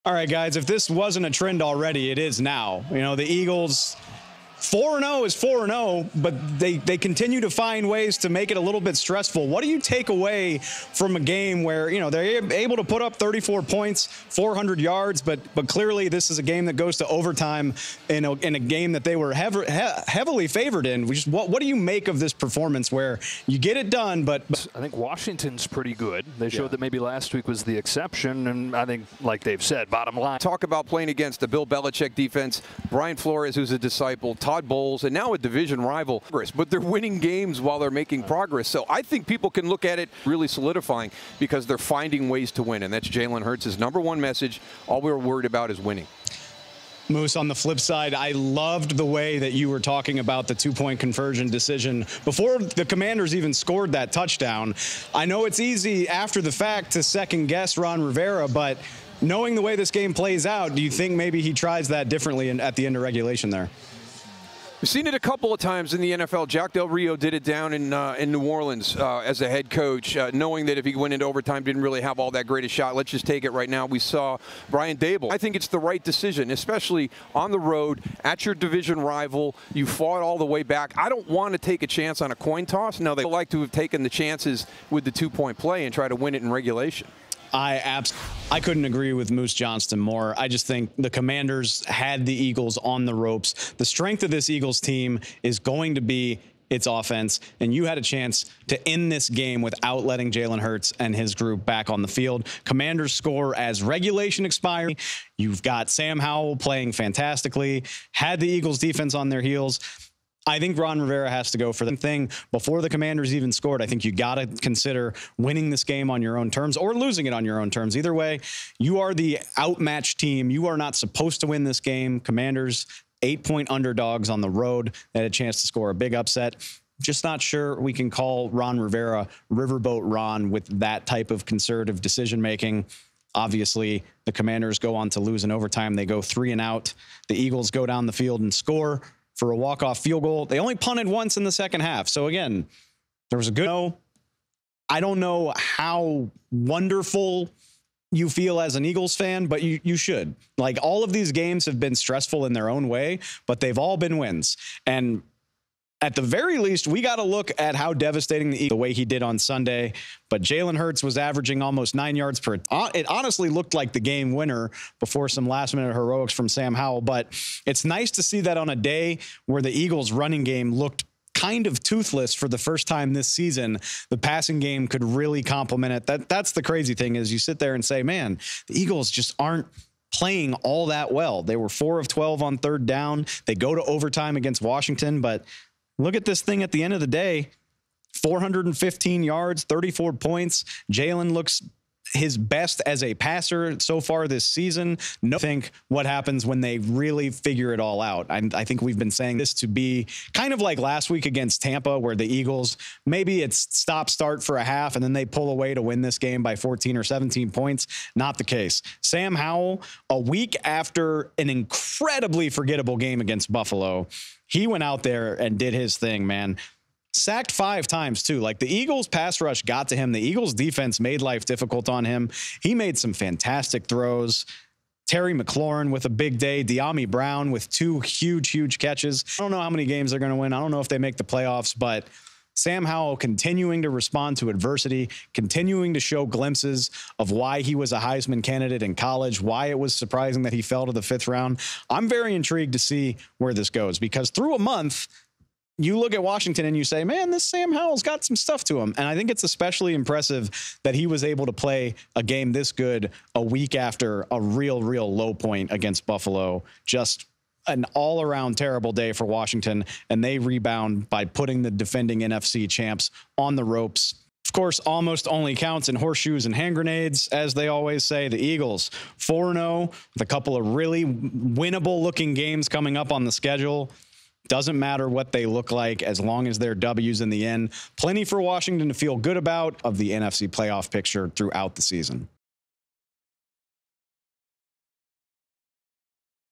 All right, guys, if this wasn't a trend already, it is now. You know, the Eagles 4-0 is 4-0, but they continue to find ways to make it a little bit stressful. What do you take away from a game where, you know, they're able to put up 34 points, 400 yards, but clearly this is a game that goes to overtime in a game that they were heavily favored in. What do you make of this performance where you get it done, but I think Washington's pretty good. They showed that maybe last week was the exception, and I think, like they've said, bottom line. Talk about playing against the Bill Belichick defense, Brian Flores, who's a disciple, Todd Bowles, and now a division rival. But they're winning games while they're making progress. So I think people can look at it really solidifying because they're finding ways to win, and that's Jalen Hurts' number one message. All we're worried about is winning. Moose, on the flip side, I loved the way that you were talking about the two-point conversion decision before the Commanders even scored that touchdown. I know it's easy after the fact to second-guess Ron Rivera, but knowing the way this game plays out, do you think maybe he tries that differently at the end of regulation there? We've seen it a couple of times in the NFL. Jack Del Rio did it down in New Orleans as a head coach, knowing that if he went into overtime, didn't really have all that great a shot. Let's just take it right now. We saw Brian Daboll. I think it's the right decision, especially on the road at your division rival. You fought all the way back. I don't want to take a chance on a coin toss. No, they like to have taken the chances with the two-point play and try to win it in regulation. I couldn't agree with Moose Johnston more. I just think the Commanders had the Eagles on the ropes. The strength of this Eagles team is going to be its offense, and you had a chance to end this game without letting Jalen Hurts and his group back on the field. Commanders score as regulation expired. You've got Sam Howell playing fantastically, had the Eagles defense on their heels. I think Ron Rivera has to go for the thing before the Commanders even scored. I think you got to consider winning this game on your own terms or losing it on your own terms. Either way, you are the outmatched team. You are not supposed to win this game. Commanders, 8-point underdogs on the road. They had a chance to score a big upset. Just not sure we can call Ron Rivera Riverboat Ron with that type of conservative decision-making. Obviously, the Commanders go on to lose in overtime. They go 3 and out. The Eagles go down the field and score for a walk-off field goal. They only punted once in the second half. So again, there was a good. I don't know how wonderful you feel as an Eagles fan, but you should. Like, all of these games have been stressful in their own way, but they've all been wins. And at the very least, we got to look at how devastating the way he did on Sunday. But Jalen Hurts was averaging almost 9 yards per. It honestly looked like the game winner before some last-minute heroics from Sam Howell. But it's nice to see that on a day where the Eagles' running game looked kind of toothless for the first time this season, the passing game could really complement it. That's the crazy thing, is you sit there and say, man, the Eagles just aren't playing all that well. They were 4 of 12 on third down. They go to overtime against Washington, but look at this thing at the end of the day. 415 yards, 34 points. Jalen looks his best as a passer so far this season. No, think what happens when they really figure it all out. I think we've been saying this to be kind of like last week against Tampa, where the Eagles, maybe it's stop-start for a half, and then they pull away to win this game by 14 or 17 points. Not the case. Sam Howell, a week after an incredibly forgettable game against Buffalo, he went out there and did his thing, man. Sacked 5 times, too. Like, the Eagles' pass rush got to him. The Eagles' defense made life difficult on him. He made some fantastic throws. Terry McLaurin with a big day. De'Ami Brown with 2 huge catches. I don't know how many games they're going to win. I don't know if they make the playoffs, but Sam Howell continuing to respond to adversity, continuing to show glimpses of why he was a Heisman candidate in college, why it was surprising that he fell to the 5th round. I'm very intrigued to see where this goes, because through a month, you look at Washington and you say, man, this Sam Howell's got some stuff to him. And I think it's especially impressive that he was able to play a game this good a week after a real low point against Buffalo. Just an all-around terrible day for Washington, and they rebound by putting the defending NFC champs on the ropes. Of course, almost only counts in horseshoes and hand grenades, as they always say. The Eagles 4-0 with a couple of really winnable-looking games coming up on the schedule. Doesn't matter what they look like as long as they're W's in the end. Plenty for Washington to feel good about of the NFC playoff picture throughout the season.